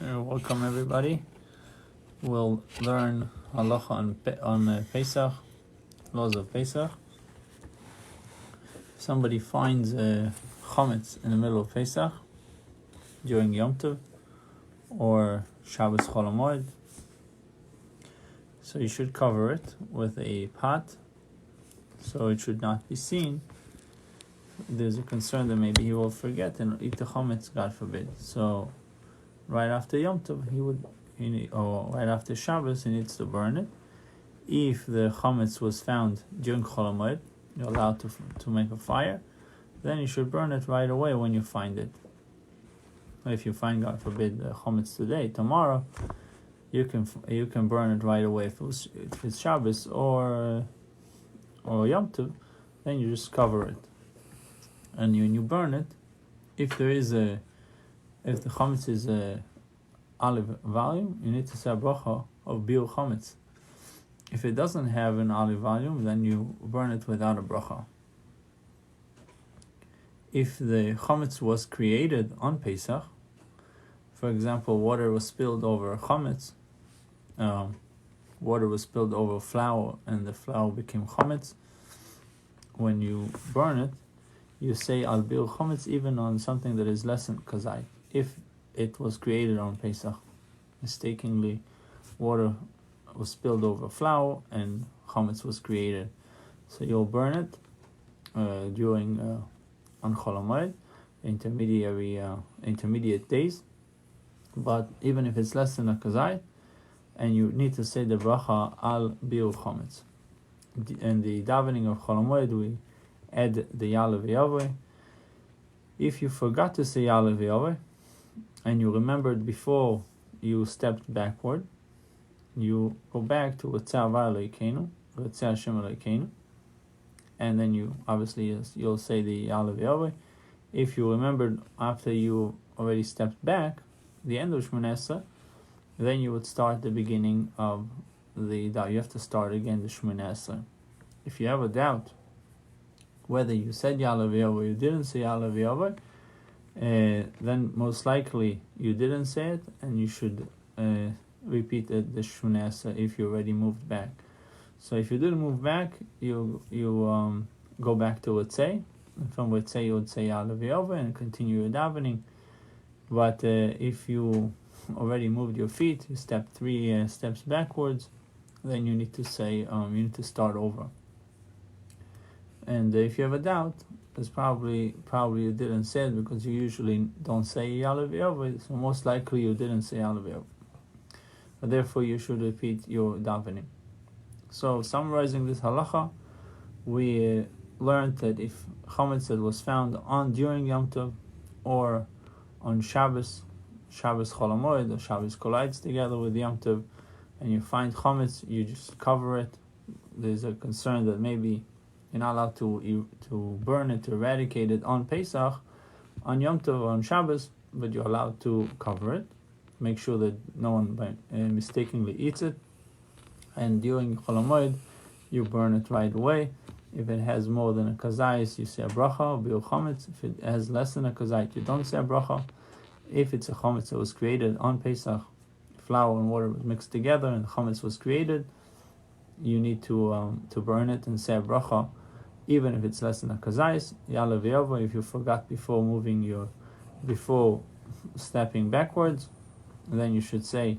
Welcome everybody. We'll learn Halacha on Pesach, laws of Pesach. If somebody finds chametz in the middle of Pesach during Yom Tov or Shabbos Chol Hamoed, so you should cover it with a pot so it should not be seen. There's a concern that maybe he will forget and eat the chametz, God forbid. So right after Yom Tov, or right after Shabbos, he needs to burn it. If the chametz was found during Chol Hamoed, you're allowed to make a fire, then you should burn it right away when you find it. If you find, God forbid, the chametz today, tomorrow, you can burn it right away. If it's Shabbos or Yom Tov, then you just cover it. And when you burn it, if the chametz is a olive volume, you need to say a bracha of biur chametz. If it doesn't have an olive volume, then you burn it without a bracha. If the chametz was created on Pesach, for example, water was spilled over chametz, water was spilled over flour, and the flour became chametz, when you burn it, you say al biur chametz even on something that is less than kazait. If it was created on Pesach, mistakenly, water was spilled over flour and chametz was created, so you'll burn it during on Chol Hamoed, intermediate days. But even if it's less than a kazait, and you need to say the bracha al biur chametz. In the davening of Chol Hamoed, we add the Ya'aleh v'Yaveh. If you forgot to say Ya'aleh v'Yaveh, and you remembered before you stepped backward, you go back to Ratzeh Avar Elokeinu, Ratzeh Hashem Elokeinu, and then you'll say the Ya'aleh v'Yaveh. If you remembered after you already stepped back, the end of Shmoneh Esrei, then you would start the beginning of you have to start again the Shmoneh Esrei. If you have a doubt whether you said Ya'aleh v'Yaveh or you didn't say Ya'aleh v'Yaveh, then most likely you didn't say it, and you should repeat the Shmoneh Esrei if you already moved back. So if you didn't move back, you go back to Ratzeh, and from Ratzeh you would say Ya'aleh v'Yaveh and continue your davening. But if you already moved your feet, you stepped 3 steps backwards, then you need to say you need to start over. And if you have a doubt, it's probably you didn't say it, because you usually don't say Ya'aleh v'Yaveh, so most likely you didn't say Ya'aleh v'Yaveh. But therefore you should repeat your davening. So summarizing this halacha, we learned that if chametz that was found during Yom Tov or on Shabbos Chol Hamoed or Shabbos collides together with Yom Tov, and you find chametz, you just cover it. There's a concern that maybe you're not allowed to burn it, to eradicate it on Pesach, on Yom Tov, or on Shabbos, but you're allowed to cover it. Make sure that no one mistakenly eats it. And during Chol Hamoed, you burn it right away. If it has more than a kazait, you say a bracha, biur chametz. If it has less than a kazait, you don't say a bracha. If it's a chametz that was created on Pesach, flour and water was mixed together and the chametz was created, you need to burn it and say a bracha, even if it's less than a kazait. Ya'aleh v'Yaveh, if you forgot before stepping backwards, then you should say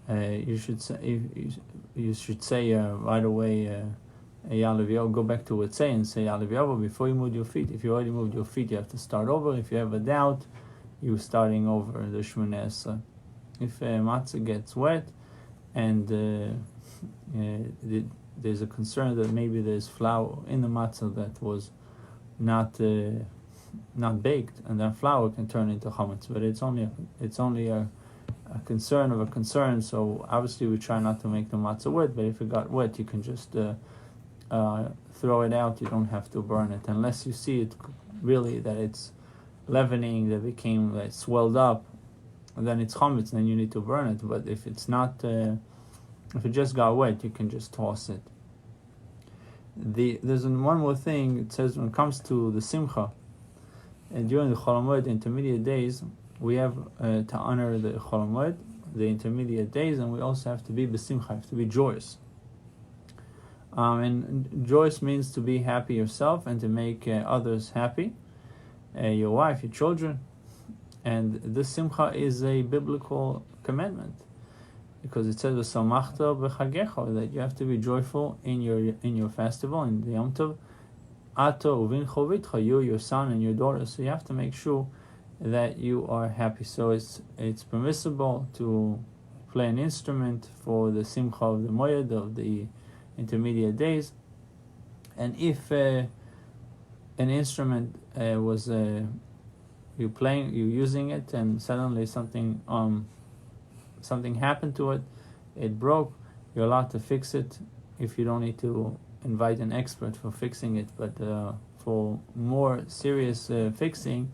right away Ya'aleh v'Yaveh. Go back to Ratzeh and say Ya'aleh v'Yaveh before you move your feet. If you already moved your feet, you have to start over. If you have a doubt, you're starting over the Shmoneh Esrei. If matzah gets wet and there's a concern that maybe there's flour in the matzah that was not baked, and that flour can turn into chametz. But it's only a concern of a concern. So obviously we try not to make the matzah wet. But if it got wet, you can just throw it out. You don't have to burn it unless you see it really that it's leavening, that became swelled up, and then it's chametz. Then you need to burn it. But if it's not, if it just got wet, you can just toss it. There's one more thing. It says when it comes to the simcha, and during the Chol Hamoed intermediate days, we have to honor the Chol Hamoed, the intermediate days, and we also have to be besimcha, have to be joyous. And joyous means to be happy yourself and to make others happy, your wife, your children. And this simcha is a biblical commandment, because it says "V'samachta b'chagecha," that you have to be joyful in your festival, in the Yom Tov. Ato uvin chovitcha, you, your son, and your daughter. So you have to make sure that you are happy. So it's permissible to play an instrument for the simcha of the moed, of the intermediate days. And if an instrument was you using it, and suddenly something happened to it, it broke, you're allowed to fix it if you don't need to invite an expert for fixing it. But for more serious fixing,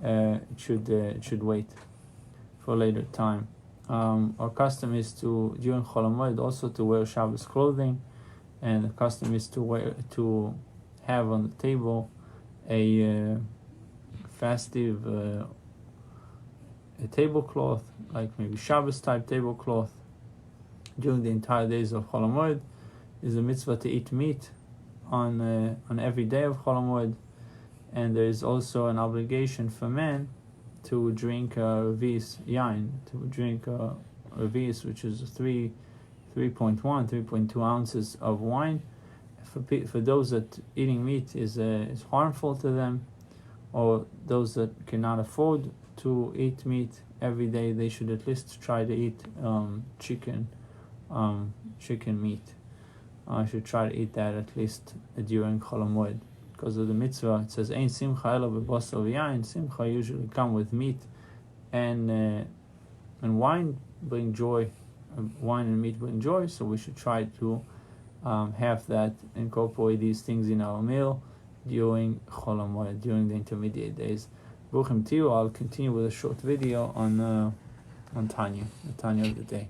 it should wait for a later time. Our custom is to, during Chol Hamoed, also to wear Shabbos clothing, and the custom is to have on the table a festive a tablecloth, like maybe Shabbos type tablecloth. During the entire days of Chol Hamoed, is a mitzvah to eat meat on every day of Chol Hamoed, and there is also an obligation for men to drink revis yain, to drink revis, which is 3.2 ounces of wine. For those that eating meat is harmful to them, or those that cannot afford to eat meat every day, they should at least try to eat chicken meat. I should try to eat that at least during Chol Hamoed, because of the mitzvah. It says Ein simcha ela b'basar v'yain. Simcha usually come with meat and wine bring joy. Wine and meat bring joy, so we should try to have that, incorporate these things in our meal during Chol Hamoed, during the intermediate days. Bruchim Tiyu. I'll continue with a short video on Tanya, the Tanya of the day.